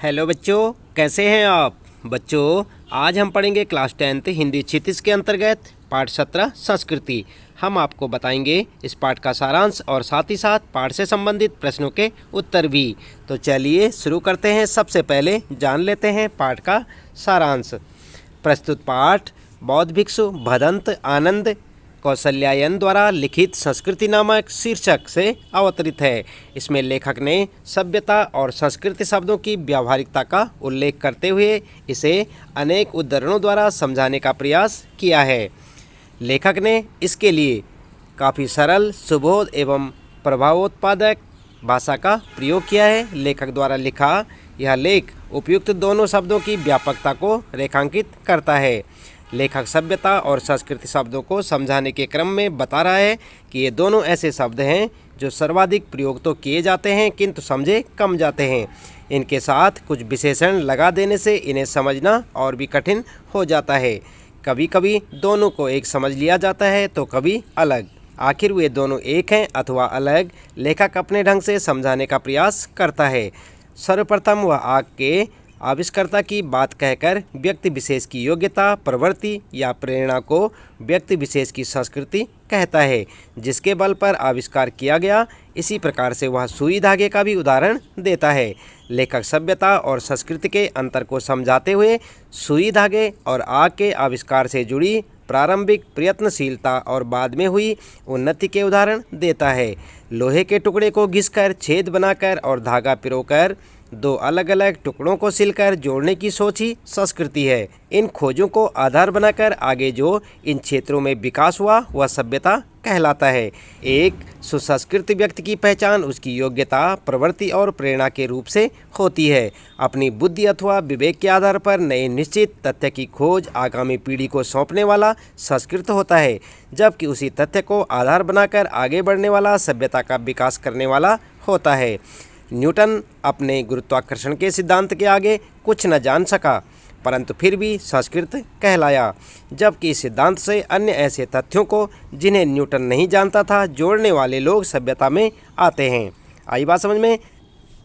Hello बच्चों, कैसे हैं आप। बच्चों, आज हम पढ़ेंगे क्लास 10th हिंदी क्षितिज के अंतर्गत पाठ 17 संस्कृति। हम आपको बताएंगे इस पाठ का सारांश और साथ ही साथ पाठ से संबंधित प्रश्नों के उत्तर भी। तो चलिए शुरू करते हैं। सबसे पहले जान लेते हैं पाठ का सारांश। प्रस्तुत पाठ बौद्ध भिक्षु भदंत आनंद कौशल्यायन द्वारा लिखित संस्कृति नामक शीर्षक से अवतरित है। इसमें लेखक ने सभ्यता और संस्कृति शब्दों की व्यावहारिकता का उल्लेख करते हुए इसे अनेक उदाहरणों द्वारा समझाने का प्रयास किया है। लेखक ने इसके लिए काफ़ी सरल, सुबोध एवं प्रभावोत्पादक भाषा का प्रयोग किया है। लेखक द्वारा लिखा यह लेख उपयुक्त दोनों शब्दों की व्यापकता को रेखांकित करता है। लेखक सभ्यता और संस्कृति शब्दों को समझाने के क्रम में बता रहा है कि ये दोनों ऐसे शब्द हैं जो सर्वाधिक प्रयोग तो किए जाते हैं किंतु समझे कम जाते हैं। इनके साथ कुछ विशेषण लगा देने से इन्हें समझना और भी कठिन हो जाता है। कभी कभी दोनों को एक समझ लिया जाता है तो कभी अलग। आखिर वे दोनों एक हैं अथवा अलग, लेखक अपने ढंग से समझाने का प्रयास करता है। सर्वप्रथम वह आग के आविष्कर्ता की बात कहकर व्यक्ति विशेष की योग्यता, प्रवृत्ति या प्रेरणा को व्यक्ति विशेष की संस्कृति कहता है जिसके बल पर आविष्कार किया गया। इसी प्रकार से वह सुई धागे का भी उदाहरण देता है। लेखक सभ्यता और संस्कृति के अंतर को समझाते हुए सुई धागे और आग के आविष्कार से जुड़ी प्रारंभिक प्रयत्नशीलता और बाद में हुई उन्नति के उदाहरण देता है। लोहे के टुकड़े को घिसकर छेद बनाकर और धागा पिरोकर दो अलग अलग टुकड़ों को सिलकर जोड़ने की सोच ही संस्कृति है। इन खोजों को आधार बनाकर आगे जो इन क्षेत्रों में विकास हुआ वह सभ्यता कहलाता है। एक सुसंस्कृत व्यक्ति की पहचान उसकी योग्यता, प्रवृत्ति और प्रेरणा के रूप से होती है। अपनी बुद्धि अथवा विवेक के आधार पर नए निश्चित तथ्य की खोज आगामी पीढ़ी को सौंपने वाला संस्कृत होता है, जबकि उसी तथ्य को आधार बनाकर आगे बढ़ने वाला सभ्यता का विकास करने वाला होता है। न्यूटन अपने गुरुत्वाकर्षण के सिद्धांत के आगे कुछ न जान सका, परंतु फिर भी संस्कृत कहलाया, जबकि इस सिद्धांत से अन्य ऐसे तथ्यों को जिन्हें न्यूटन नहीं जानता था जोड़ने वाले लोग सभ्यता में आते हैं। आई बात समझ में।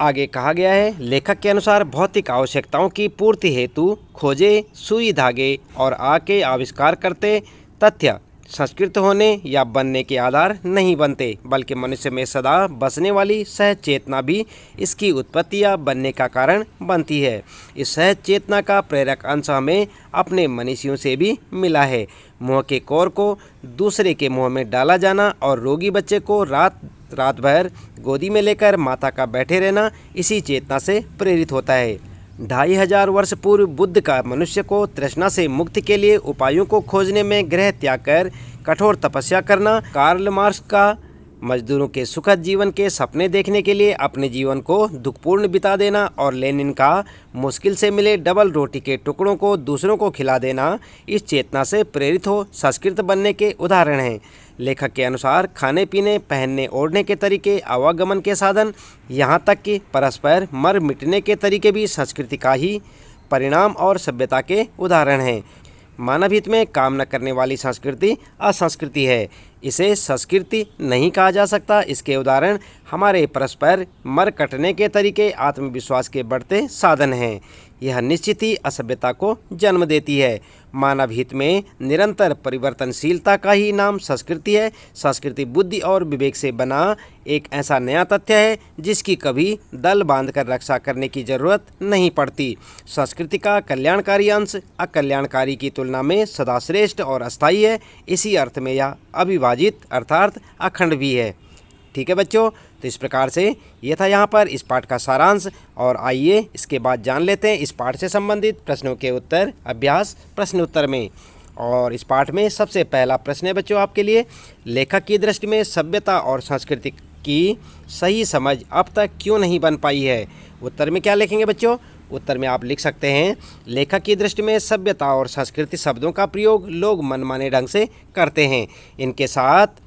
आगे कहा गया है, लेखक के अनुसार भौतिक आवश्यकताओं की पूर्ति हेतु खोजे, सुई धागे और आग के आविष्कार करते तथ्य संस्कृत होने या बनने के आधार नहीं बनते, बल्कि मनुष्य में सदा बसने वाली सहज चेतना भी इसकी उत्पत्ति या बनने का कारण बनती है। इस सहज चेतना का प्रेरक अंश हमें अपने मनीषियों से भी मिला है। मुँह के कोर को दूसरे के मुँह में डाला जाना और रोगी बच्चे को रात भर गोदी में लेकर माता का बैठे रहना इसी चेतना से प्रेरित होता है। 2500 वर्ष पूर्व बुद्ध का मनुष्य को तृष्णा से मुक्ति के लिए उपायों को खोजने में गृह त्याग कर कठोर तपस्या करना, कार्ल मार्क्स का मजदूरों के सुखद जीवन के सपने देखने के लिए अपने जीवन को दुखपूर्ण बिता देना और लेनिन का मुश्किल से मिले डबल रोटी के टुकड़ों को दूसरों को खिला देना इस चेतना से प्रेरित हो संस्कृत बनने के उदाहरण हैं। लेखक के अनुसार खाने पीने, पहनने ओढ़ने के तरीके, आवागमन के साधन, यहाँ तक कि परस्पर मर मिटने के तरीके भी संस्कृति का ही परिणाम और सभ्यता के उदाहरण हैं। मानव हित में काम न करने वाली संस्कृति असंस्कृति है, इसे संस्कृति नहीं कहा जा सकता। इसके उदाहरण हमारे परस्पर मर कटने के तरीके आत्मविश्वास के बढ़ते साधन हैं। यह निश्चित ही असभ्यता को जन्म देती है। मानव हित में निरंतर परिवर्तनशीलता का ही नाम संस्कृति है। संस्कृति बुद्धि और विवेक से बना एक ऐसा नया तथ्य है जिसकी कभी दल बांधकर रक्षा करने की जरूरत नहीं पड़ती। संस्कृति का कल्याणकारी अंश अकल्याणकारी की तुलना में सदा श्रेष्ठ और अस्थायी है। इसी अर्थ में यह अविभाजित अर्थात अखंड भी है। ठीक है बच्चों, तो इस प्रकार से ये था यहाँ पर इस पाठ का सारांश। और आइए इसके बाद जान लेते हैं इस पाठ से संबंधित प्रश्नों के उत्तर अभ्यास प्रश्न उत्तर में। और इस पाठ में सबसे पहला प्रश्न है बच्चों आपके लिए, लेखक की दृष्टि में सभ्यता और संस्कृति की सही समझ अब तक क्यों नहीं बन पाई है। उत्तर में क्या लिखेंगे बच्चों? उत्तर में आप लिख सकते हैं, लेखक की दृष्टि में सभ्यता और संस्कृति शब्दों का प्रयोग लोग मनमाने ढंग से करते हैं। इनके साथ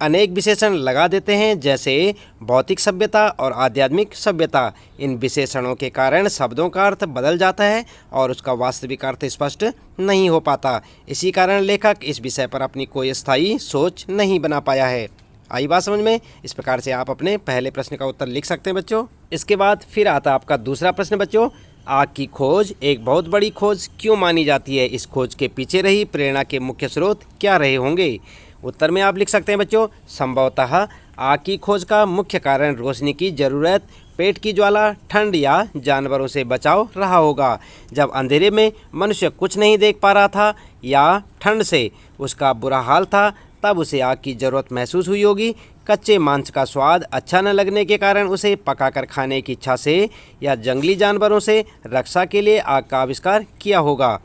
अनेक विशेषण लगा देते हैं, जैसे भौतिक सभ्यता और आध्यात्मिक सभ्यता। इन विशेषणों के कारण शब्दों का अर्थ बदल जाता है और उसका वास्तविक अर्थ स्पष्ट नहीं हो पाता। इसी कारण लेखक इस विषय पर अपनी कोई स्थायी सोच नहीं बना पाया है। आई बात समझ में। इस प्रकार से आप अपने पहले प्रश्न का उत्तर लिख सकते हैं बच्चों। इसके बाद फिर आता आपका दूसरा प्रश्न बच्चों, आग की खोज एक बहुत बड़ी खोज क्यों मानी जाती है? इस खोज के पीछे रही प्रेरणा के मुख्य स्रोत क्या रहे होंगे? उत्तर में आप लिख सकते हैं बच्चों, संभवतः आग की खोज का मुख्य कारण रोशनी की ज़रूरत, पेट की ज्वाला, ठंड या जानवरों से बचाव रहा होगा। जब अंधेरे में मनुष्य कुछ नहीं देख पा रहा था या ठंड से उसका बुरा हाल था, तब उसे आग की ज़रूरत महसूस हुई होगी। कच्चे मांस का स्वाद अच्छा न लगने के कारण उसे पकाकर खाने की इच्छा से या जंगली जानवरों से रक्षा के लिए आग का आविष्कार किया होगा।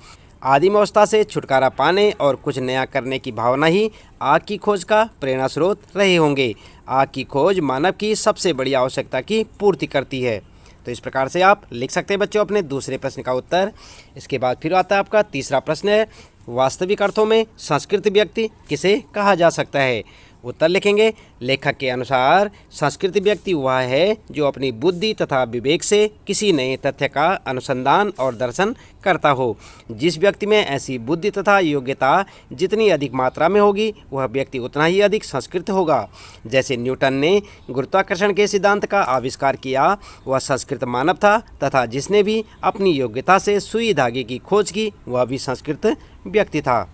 आदिम अवस्था से छुटकारा पाने और कुछ नया करने की भावना ही आग की खोज का प्रेरणा स्रोत रहे होंगे। आग की खोज मानव की सबसे बड़ी आवश्यकता की पूर्ति करती है। तो इस प्रकार से आप लिख सकते हैं बच्चों अपने दूसरे प्रश्न का उत्तर। इसके बाद फिर आता है आपका तीसरा प्रश्न है, वास्तविक अर्थों में संस्कृत व्यक्ति किसे कहा जा सकता है? उत्तर लिखेंगे, लेखक के अनुसार संस्कृत व्यक्ति वह है जो अपनी बुद्धि तथा विवेक से किसी नए तथ्य का अनुसंधान और दर्शन करता हो। जिस व्यक्ति में ऐसी बुद्धि तथा योग्यता जितनी अधिक मात्रा में होगी, वह व्यक्ति उतना ही अधिक संस्कृत होगा। जैसे न्यूटन ने गुरुत्वाकर्षण के सिद्धांत का आविष्कार किया, वह संस्कृत मानव था, तथा जिसने भी अपनी योग्यता से सुई धागे की खोज की, वह भी संस्कृत व्यक्ति था।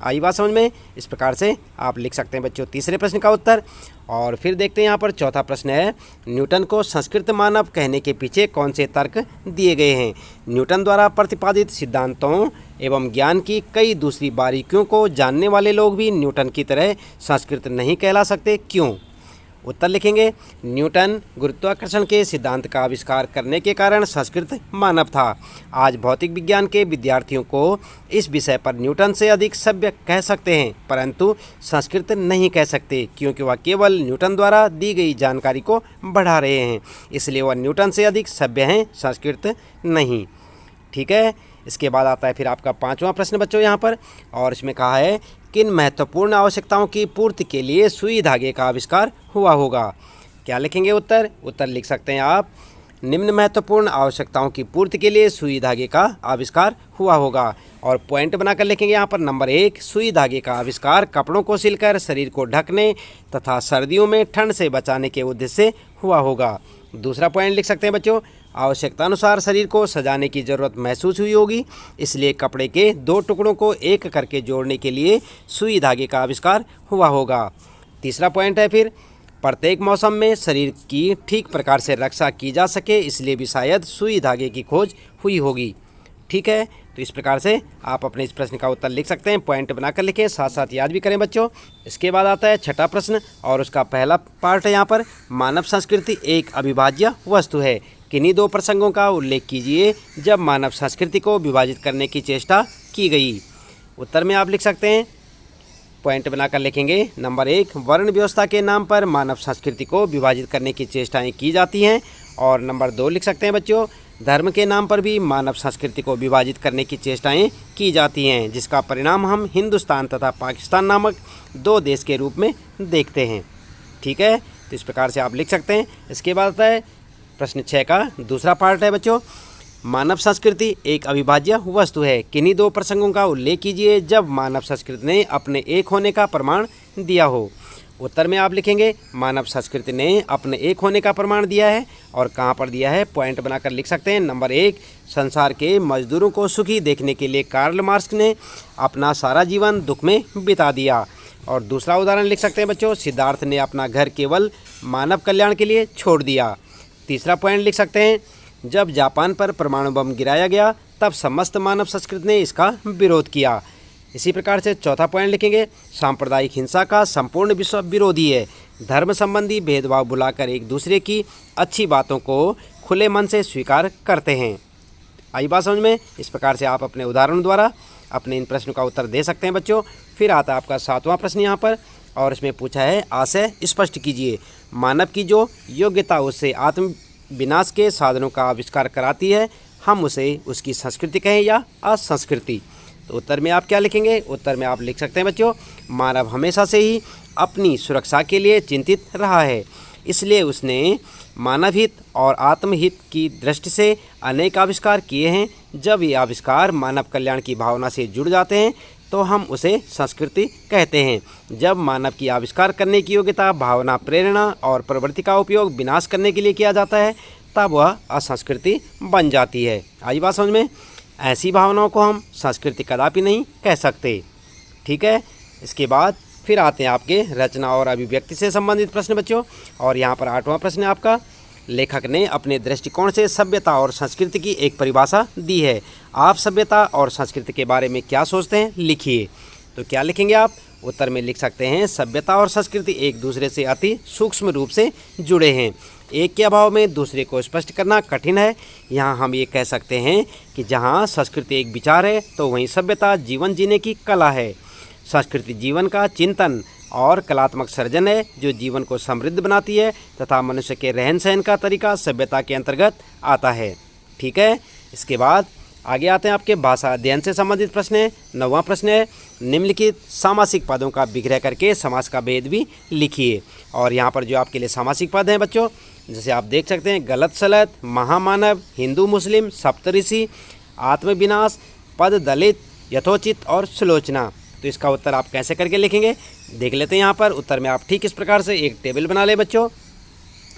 आई बात समझ में। इस प्रकार से आप लिख सकते हैं बच्चों तीसरे प्रश्न का उत्तर। और फिर देखते हैं यहाँ पर चौथा प्रश्न है, न्यूटन को संस्कृत मानव कहने के पीछे कौन से तर्क दिए गए हैं? न्यूटन द्वारा प्रतिपादित सिद्धांतों एवं ज्ञान की कई दूसरी बारीकियों को जानने वाले लोग भी न्यूटन की तरह संस्कृत नहीं कहला सकते, क्यों? उत्तर लिखेंगे, न्यूटन गुरुत्वाकर्षण के सिद्धांत का आविष्कार करने के कारण संस्कृत मानव था। आज भौतिक विज्ञान के विद्यार्थियों को इस विषय पर न्यूटन से अधिक सभ्य कह सकते हैं, परंतु संस्कृत नहीं कह सकते, क्योंकि वह केवल न्यूटन द्वारा दी गई जानकारी को बढ़ा रहे हैं। इसलिए वह न्यूटन से अधिक सभ्य हैं, संस्कृत नहीं। ठीक है। इसके बाद आता है फिर आपका पांचवा प्रश्न बच्चों यहाँ पर, और इसमें कहा है, किन महत्वपूर्ण आवश्यकताओं की पूर्ति के लिए सुई धागे का आविष्कार हुआ होगा? क्या लिखेंगे उत्तर? उत्तर लिख सकते हैं आप, निम्न महत्वपूर्ण आवश्यकताओं की पूर्ति के लिए सुई धागे का आविष्कार हुआ होगा। और पॉइंट बनाकर लिखेंगे यहाँ पर, नंबर 1, सुई धागे का आविष्कार कपड़ों को सिलकर शरीर को ढकने तथा सर्दियों में ठंड से बचाने के उद्देश्य से हुआ होगा। दूसरा पॉइंट लिख सकते हैं बच्चों, आवश्यकता अनुसार शरीर को सजाने की ज़रूरत महसूस हुई होगी, इसलिए कपड़े के 2 टुकड़ों को एक करके जोड़ने के लिए सुई धागे का आविष्कार हुआ होगा। तीसरा पॉइंट है फिर, प्रत्येक मौसम में शरीर की ठीक प्रकार से रक्षा की जा सके, इसलिए भी शायद सुई धागे की खोज हुई होगी। ठीक है। तो इस प्रकार से आप अपने इस प्रश्न का उत्तर लिख सकते हैं, पॉइंट बनाकर लिखें, साथ साथ याद भी करें बच्चों। इसके बाद आता है छठा प्रश्न, और उसका पहला पार्ट है यहाँ पर, मानव संस्कृति एक अविभाज्य वस्तु है। किन्हीं 2 प्रसंगों का उल्लेख कीजिए जब मानव संस्कृति को विभाजित करने की चेष्टा की गई। उत्तर में आप लिख सकते हैं, पॉइंट बनाकर लिखेंगे, नंबर 1, वर्ण व्यवस्था के नाम पर मानव संस्कृति को विभाजित करने की चेष्टाएं की जाती हैं। और नंबर 2 लिख सकते हैं बच्चों, धर्म के नाम पर भी मानव संस्कृति को विभाजित करने की चेष्टाएं की जाती हैं, जिसका परिणाम हम हिंदुस्तान तथा पाकिस्तान नामक 2 देश के रूप में देखते हैं। ठीक है। तो इस प्रकार से आप लिख सकते हैं। इसके बाद आता है प्रश्न 6 का दूसरा पार्ट है बच्चों, मानव संस्कृति एक अविभाज्य वस्तु है। किन्हीं 2 प्रसंगों का उल्लेख कीजिए जब मानव संस्कृति ने अपने एक होने का प्रमाण दिया हो। उत्तर में आप लिखेंगे, मानव संस्कृति ने अपने एक होने का प्रमाण दिया है, और कहाँ पर दिया है, पॉइंट बनाकर लिख सकते हैं। नंबर 1, संसार के मजदूरों को सुखी देखने के लिए कार्ल मार्क्स ने अपना सारा जीवन दुख में बिता दिया। और दूसरा उदाहरण लिख सकते हैं बच्चों, सिद्धार्थ ने अपना घर केवल मानव कल्याण के लिए छोड़ दिया। तीसरा पॉइंट लिख सकते हैं, जब जापान पर परमाणु बम गिराया गया तब समस्त मानव संस्कृति ने इसका विरोध किया। इसी प्रकार से चौथा पॉइंट लिखेंगे, सांप्रदायिक हिंसा का संपूर्ण विश्व विरोधी है। धर्म संबंधी भेदभाव भुलाकर एक दूसरे की अच्छी बातों को खुले मन से स्वीकार करते हैं। आई बात समझ में। इस प्रकार से आप अपने उदाहरण द्वारा अपने इन प्रश्नों का उत्तर दे सकते हैं बच्चों। फिर आता है आपका 7वां प्रश्न यहाँ पर, और इसमें पूछा है, आशय स्पष्ट कीजिए। मानव की जो योग्यता उससे आत्म विनाश के साधनों का आविष्कार कराती है, हम उसे उसकी संस्कृति कहें या असंस्कृति? तो उत्तर में आप क्या लिखेंगे? उत्तर में आप लिख सकते हैं बच्चों, मानव हमेशा से ही अपनी सुरक्षा के लिए चिंतित रहा है, इसलिए उसने मानव हित और आत्महित की दृष्टि से अनेक आविष्कार किए हैं। जब ये आविष्कार मानव कल्याण की भावना से जुड़ जाते हैं, तो हम उसे संस्कृति कहते हैं। जब मानव की आविष्कार करने की योग्यता, भावना, प्रेरणा और प्रवृत्ति का उपयोग विनाश करने के लिए किया जाता है, तब वह असंस्कृति बन जाती है। आई बात समझ में? ऐसी भावनाओं को हम संस्कृति कदापि नहीं कह सकते। ठीक है। इसके बाद फिर आते हैं आपके रचना और अभिव्यक्ति से संबंधित प्रश्न बच्चों। और यहाँ पर 8वां प्रश्न है आपका, लेखक ने अपने दृष्टिकोण से सभ्यता और संस्कृति की एक परिभाषा दी है। आप सभ्यता और संस्कृति के बारे में क्या सोचते हैं, लिखिए। तो क्या लिखेंगे आप? उत्तर में लिख सकते हैं, सभ्यता और संस्कृति एक दूसरे से अति सूक्ष्म रूप से जुड़े हैं। एक के अभाव में दूसरे को स्पष्ट करना कठिन है। यहाँ हम ये कह सकते हैं कि जहाँ संस्कृति एक विचार है तो वहीं सभ्यता जीवन जीने की कला है। संस्कृति जीवन का चिंतन और कलात्मक सर्जन है जो जीवन को समृद्ध बनाती है तथा मनुष्य के रहन सहन का तरीका सभ्यता के अंतर्गत आता है। ठीक है। इसके बाद आगे आते हैं आपके भाषा अध्ययन से संबंधित प्रश्न है। 9वां प्रश्न है, निम्नलिखित सामासिक पदों का विग्रह करके समास का भेद भी लिखिए। और यहाँ पर जो आपके लिए सामासिक पद हैं बच्चों, जैसे आप देख सकते हैं, गलत सलत, महामानव, हिंदू मुस्लिम, सप्तऋषि, आत्मविनाश, पद दलित, यथोचित और सुलोचना। तो इसका उत्तर आप कैसे करके लिखेंगे, देख लेते हैं। यहाँ पर उत्तर में आप ठीक इस प्रकार से एक टेबल बना लें बच्चों,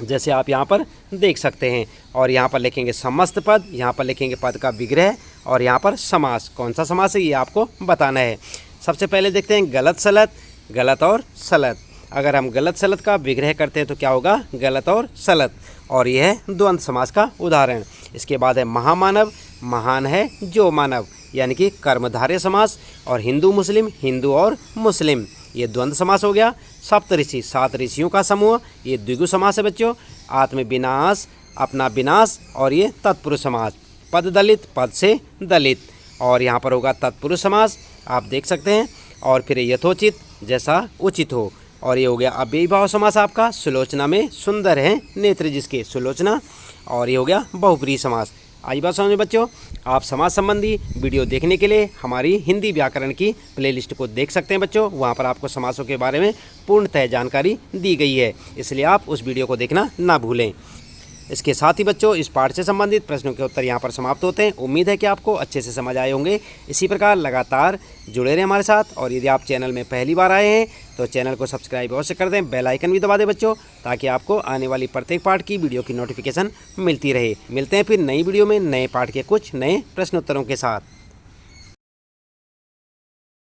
जैसे आप यहाँ पर देख सकते हैं। और यहाँ पर लिखेंगे समस्त पद, यहाँ पर लिखेंगे पद का विग्रह, और यहाँ पर समास। कौन सा समास है ये आपको बताना है। सबसे पहले देखते हैं गलत सलत, गलत और सलत। अगर हम गलत सलत का विग्रह करते हैं तो क्या होगा, गलत और सलत, और यह है द्वंद्व समास का उदाहरण। इसके बाद है महामानव, महान है जो मानव, यानी कि कर्मधारय समास। और हिंदू मुस्लिम, हिंदू और मुस्लिम, ये द्वंद्व समास हो गया। सप्तऋषि, 7 ऋषियों का समूह, ये द्विगु समास है बच्चों। आत्मविनाश, अपना विनाश, और ये तत्पुरुष समास। पद दलित, पद से दलित, और यहाँ पर होगा तत्पुरुष समास, आप देख सकते हैं। और फिर यथोचित, जैसा उचित हो, और ये हो गया अव्ययीभाव समास आपका। सुलोचना में सुंदर है नेत्र जिसके, सुलोचना। और ये हो गया बहुप्रिय समास। आई बात समझ में बच्चों? आप समाज संबंधी वीडियो देखने के लिए हमारी हिंदी व्याकरण की प्लेलिस्ट को देख सकते हैं बच्चों। वहाँ पर आपको समासों के बारे में पूर्णतः जानकारी दी गई है, इसलिए आप उस वीडियो को देखना ना भूलें। इसके साथ ही बच्चों इस पाठ से संबंधित प्रश्नों के उत्तर यहाँ पर समाप्त होते हैं। उम्मीद है कि आपको अच्छे से समझ आए होंगे। इसी प्रकार लगातार जुड़े रहें हमारे साथ। और यदि आप चैनल में पहली बार आए हैं तो चैनल को सब्सक्राइब अवश्य कर दें, बेल आइकन भी दबा दें बच्चों, ताकि आपको आने वाली प्रत्येक पाठ की वीडियो की नोटिफिकेशन मिलती रहे। मिलते हैं फिर नई वीडियो में नए पाठ के कुछ नए प्रश्नोत्तरों के साथ।